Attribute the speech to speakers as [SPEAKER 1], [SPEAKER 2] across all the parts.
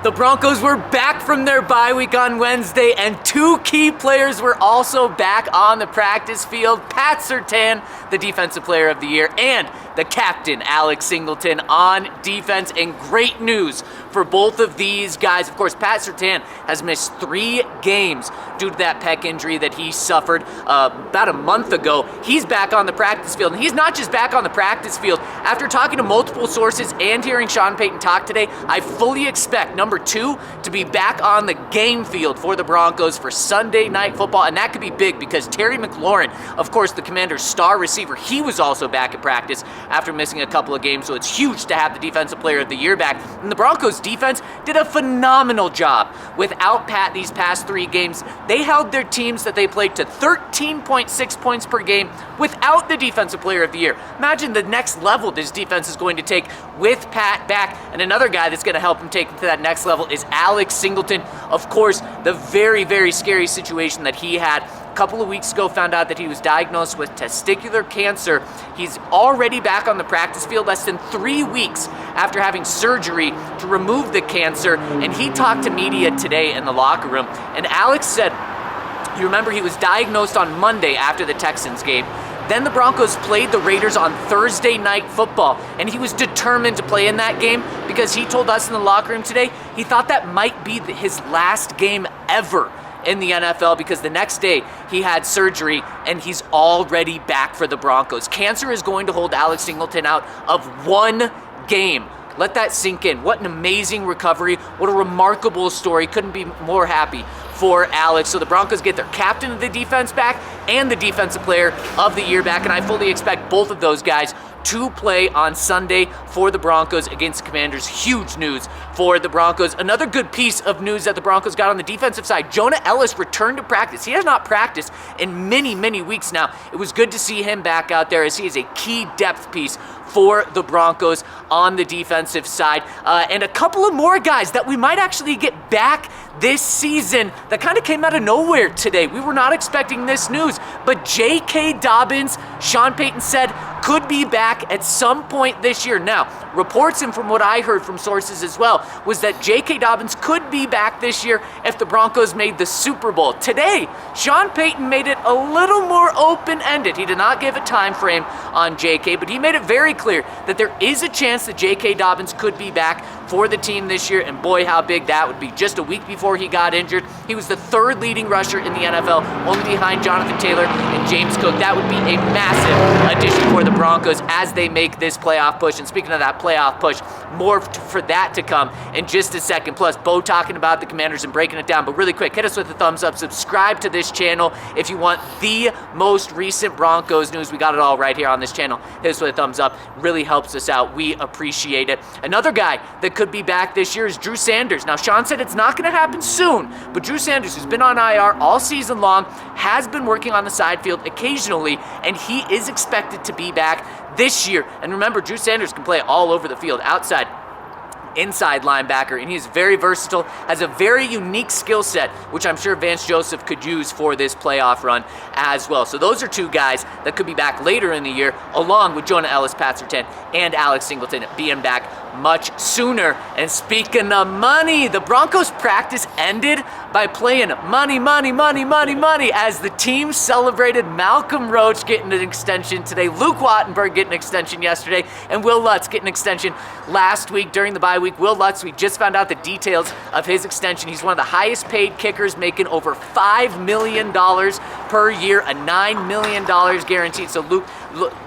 [SPEAKER 1] The Broncos were back from their bye week on Wednesday, and two key players were also back on the practice field. Pat Surtain, the Defensive Player of the Year, and the captain, Alex Singleton, on defense. And great news for both of these guys. Of course, Pat Surtain has missed 3 games due to that pec injury that he suffered about a month ago. He's back on the practice field, and he's not just back on the practice field. After talking to multiple sources and hearing Sean Payton talk today, I fully expect number 2 to be back on the game field for the Broncos for Sunday Night Football, and that could be big because Terry McLaurin, of course, the Commanders' star receiver, he was also back at practice after missing a couple of games, so it's huge to have the Defensive Player of the Year back. And the Broncos defense did a phenomenal job without Pat these past 3 games. They held their teams that they played to 13.6 points per game without the Defensive Player of the Year. Imagine the next level this defense is going to take with Pat back, and another guy that's going to help him take it to that next level is Alex Singleton. Of course, the very, very scary situation that he had a couple of weeks ago, found out that he was diagnosed with testicular cancer. He's already back on the practice field less than 3 weeks after having surgery to remove the cancer, and he talked to media today in the locker room, and Alex said, you remember he was diagnosed on Monday after the Texans game. Then the Broncos played the Raiders on Thursday Night Football, and he was determined to play in that game because he told us in the locker room today he thought that might be his last game ever in the NFL because the next day he had surgery and he's already back for the Broncos. Cancer is going to hold Alex Singleton out of 1 game. Let that sink in. What an amazing recovery. What a remarkable story. Couldn't be more happy for Alex. So the Broncos get their captain of the defense back and the Defensive Player of the Year back, and I fully expect both of those guys to play on Sunday for the Broncos against the Commanders. Huge news for the Broncos. Another good piece of news that the Broncos got on the defensive side, Jonah Ellis returned to practice. He has not practiced in many, many weeks now. It was good to see him back out there as he is a key depth piece for the Broncos on the defensive side. And a couple of more guys that we might actually get back this season that kind of came out of nowhere today. We were not expecting this news, but J.K. Dobbins, Sean Payton said, could be back at some point this year. Now, reports, and from what I heard from sources as well, was that J.K. Dobbins could be back this year if the Broncos made the Super Bowl. Today, Sean Payton made it a little more open-ended. He did not give a time frame on J.K., but he made it very clear that there is a chance that J.K. Dobbins could be back for the team this year, and boy, how big that would be. Just a week before he got injured, he was the 3rd leading rusher in the NFL, only behind Jonathan Taylor and James Cook. That would be a massive addition for the Broncos as they make this playoff push. And speaking of that playoff push, more for that to come in just a second. Plus, Bo talking about the Commanders and breaking it down. But really quick, hit us with a thumbs up. Subscribe to this channel if you want the most recent Broncos news. We got it all right here on this channel. Hit us with a thumbs up. Really helps us out. We appreciate it. Another guy that could be back this year is Drew Sanders. Now, Sean said it's not going to happen soon, but Drew Sanders, who's been on IR all season long, has been working on the side field occasionally, and he is expected to be back this year. And remember, Drew Sanders can play all over the field, outside, inside linebacker, and he's very versatile, has a very unique skill set, which I'm sure Vance Joseph could use for this playoff run as well. So those are 2 guys that could be back later in the year, along with Jonah Ellis, Pat Surtain, and Alex Singleton being back much sooner. And speaking of money, the Broncos practice ended by playing money, money, money, money, money as the team celebrated Malcolm Roach getting an extension today, Luke Wattenberg getting an extension yesterday, and Will Lutz getting an extension last week during the bye week. Will Lutz, we just found out the details of his extension. He's one of the highest paid kickers, making over $5 million per year, a $9 million guaranteed. So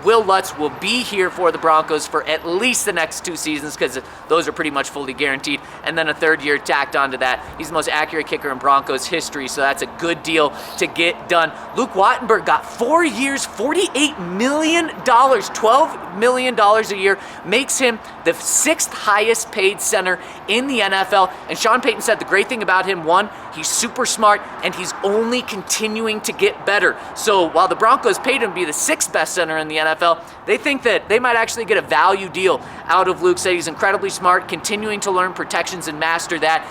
[SPEAKER 1] Will Lutz will be here for the Broncos for at least the next 2 seasons because those are pretty much fully guaranteed. And then a 3rd year tacked onto that. He's the most accurate kicker in Broncos history, so that's a good deal to get done. Luke Wattenberg got 4 years, $48 million, $12 million a year, makes him the 6th highest paid center in the NFL. And Sean Payton said the great thing about him, 1, he's super smart, and he's only continuing to get better. So while the Broncos paid him to be the 6th best center in the NFL, they think that they might actually get a value deal out of Luke. Said he's incredibly smart, continuing to learn protections and master that,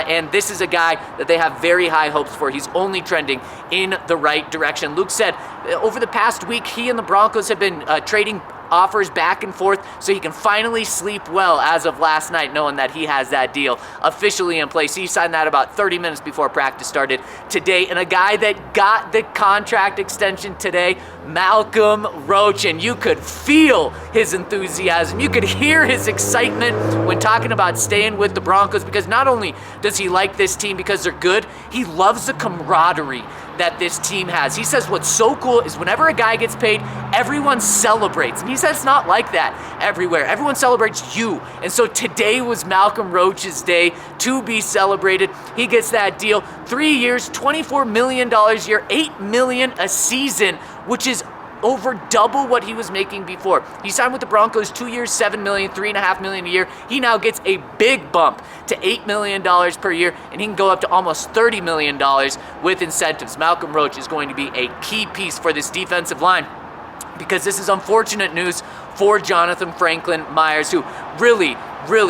[SPEAKER 1] and this is a guy that they have very high hopes for. He's only trending in the right direction. Luke said over the past week, he and the Broncos have been trading offers back and forth so he can finally sleep well as of last night, knowing that he has that deal officially in place. He signed that about 30 minutes before practice started today. And a guy that got the contract extension today, Malcolm Roach, and you could feel his enthusiasm. You could hear his excitement when talking about staying with the Broncos, because not only does he like this team because they're good, he loves the camaraderie that this team has. He says what's so cool is whenever a guy gets paid, everyone celebrates. And he says it's not like that everywhere. Everyone celebrates you. And so today was Malcolm Roach's day to be celebrated. He gets that deal. 3 years, $24 million a year, $8 million a season, which is over double what he was making before. He signed with the Broncos 2 years, $7 million, $3.5 million a year. He now gets a big bump to $8 million per year, and he can go up to almost $30 million with incentives. Malcolm Roach is going to be a key piece for this defensive line, because this is unfortunate news for Jonathan Franklin Myers, who really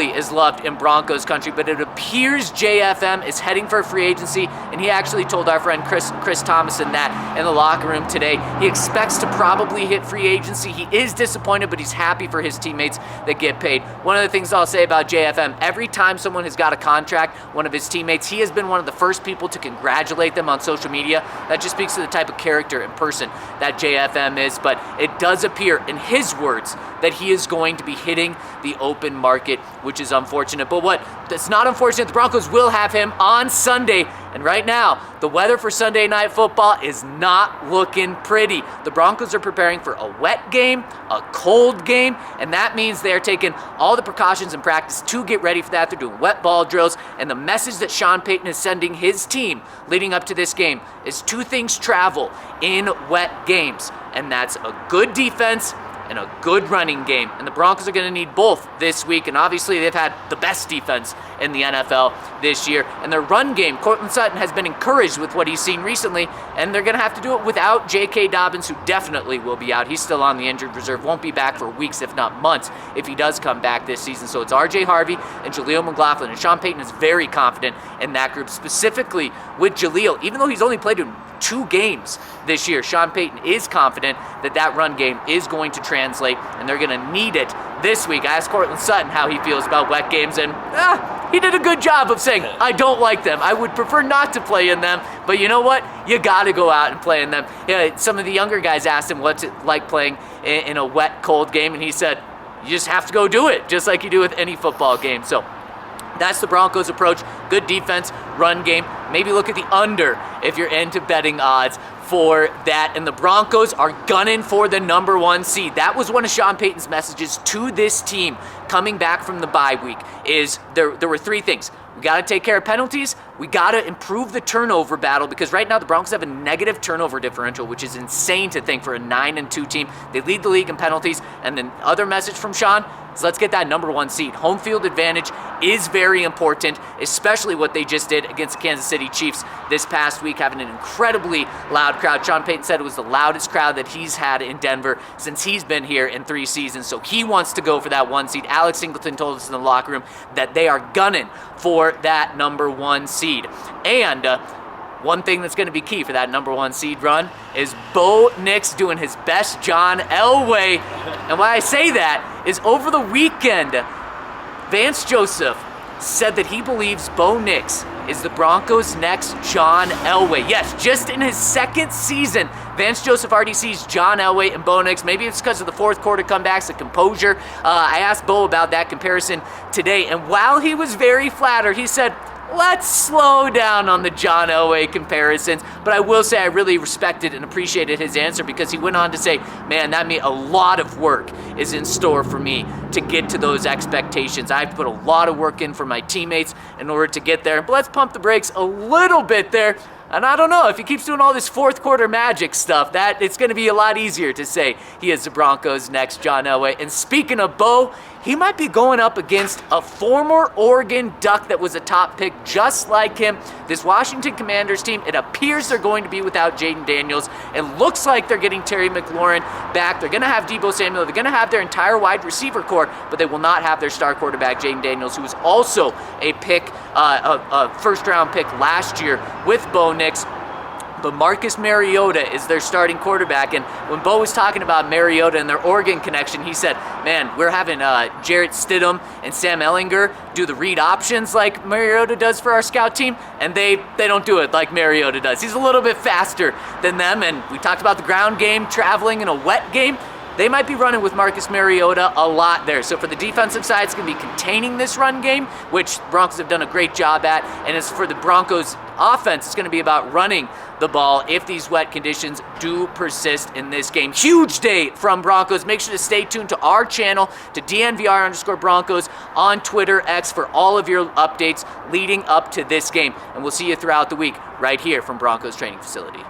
[SPEAKER 1] is loved in Broncos country, but it appears JFM is heading for free agency, and he actually told our friend Chris Thomason that in the locker room today. He expects to probably hit free agency. He is disappointed, but he's happy for his teammates that get paid. One of the things I'll say about JFM, every time someone has got a contract, one of his teammates, he has been one of the first people to congratulate them on social media. That just speaks to the type of character and person that JFM is, but it does appear, in his words, that he is going to be hitting the open market, which is unfortunate. But that's not unfortunate. The Broncos will have him on Sunday. And right now, the weather for Sunday Night Football is not looking pretty. The Broncos are preparing for a wet game, a cold game, and that means they're taking all the precautions in practice to get ready for that. They're doing wet ball drills, and the message that Sean Payton is sending his team leading up to this game is two things travel in wet games, and that's a good defense and a good running game. And the Broncos are going to need both this week. And obviously they've had the best defense in the NFL this year. And their run game, Courtland Sutton has been encouraged with what he's seen recently. And they're going to have to do it without J.K. Dobbins, who definitely will be out. He's still on the injured reserve. Won't be back for weeks, if not months, if he does come back this season. So it's R.J. Harvey and Jaleel McLaughlin. And Sean Payton is very confident in that group, specifically with Jaleel. Even though he's only played in 2 games this year, Sean Payton is confident that that run game is going to translate, and they're going to need it this week. I asked Courtland Sutton how he feels about wet games, and he did a good job of saying, I don't like them. I would prefer not to play in them, but you know what? You got to go out and play in them. Yeah, some of the younger guys asked him what's it like playing in a wet, cold game, and he said, you just have to go do it, just like you do with any football game. So that's the Broncos' approach. Good defense, run game. Maybe look at the under if you're into betting odds for that. And the Broncos are gunning for the number 1 seed. That was one of Sean Payton's messages to this team coming back from the bye week, is there were 3 things. We got to take care of penalties. We got to improve the turnover battle, because right now the Broncos have a negative turnover differential, which is insane to think for a 9-2 team. They lead the league in penalties. And the other message from Sean is let's get that number 1 seed. Home field advantage is very important, especially what they just did against the Kansas City Chiefs this past week, having an incredibly loud crowd. Sean Payton said it was the loudest crowd that he's had in Denver since he's been here in 3 seasons. So he wants to go for that 1 seed. Alex Singleton told us in the locker room that they are gunning for that number 1 seed. And one thing that's going to be key for that number 1 seed run is Bo Nix doing his best John Elway. And why I say that is over the weekend, Vance Joseph said that he believes Bo Nix is the Broncos' next John Elway. Yes, just in his 2nd season, Vance Joseph already sees John Elway and Bo Nix. Maybe it's because of the 4th quarter comebacks, the composure. I asked Bo about that comparison today, and while he was very flattered, he said, let's slow down on the John Elway comparisons. But I will say I really respected and appreciated his answer, because he went on to say, man, that means a lot of work is in store for me to get to those expectations. I have to put a lot of work in for my teammates in order to get there. But let's pump the brakes a little bit there. And I don't know, if he keeps doing all this 4th quarter magic stuff, that it's going to be a lot easier to say he is the Broncos' next John Elway. And speaking of Bo, he might be going up against a former Oregon Duck that was a top pick just like him. This Washington Commanders team, it appears they're going to be without Jaden Daniels. It looks like they're getting Terry McLaurin back. They're going to have Deebo Samuel. They're going to have their entire wide receiver core, but they will not have their star quarterback, Jaden Daniels, who was also a pick, a first-round pick last year with Bo Nix. But Marcus Mariota is their starting quarterback, and when Bo was talking about Mariota and their Oregon connection, he said, man, we're having Jarrett Stidham and Sam Ehlinger do the read options like Mariota does for our scout team, and they don't do it like Mariota does. He's a little bit faster than them, and we talked about the ground game, traveling in a wet game. They might be running with Marcus Mariota a lot there. So for the defensive side, it's going to be containing this run game, which the Broncos have done a great job at. And as for the Broncos offense, it's going to be about running the ball if these wet conditions do persist in this game. Huge day from Broncos. Make sure to stay tuned to our channel, to DNVR_Broncos on Twitter, X, for all of your updates leading up to this game. And we'll see you throughout the week right here from Broncos Training Facility.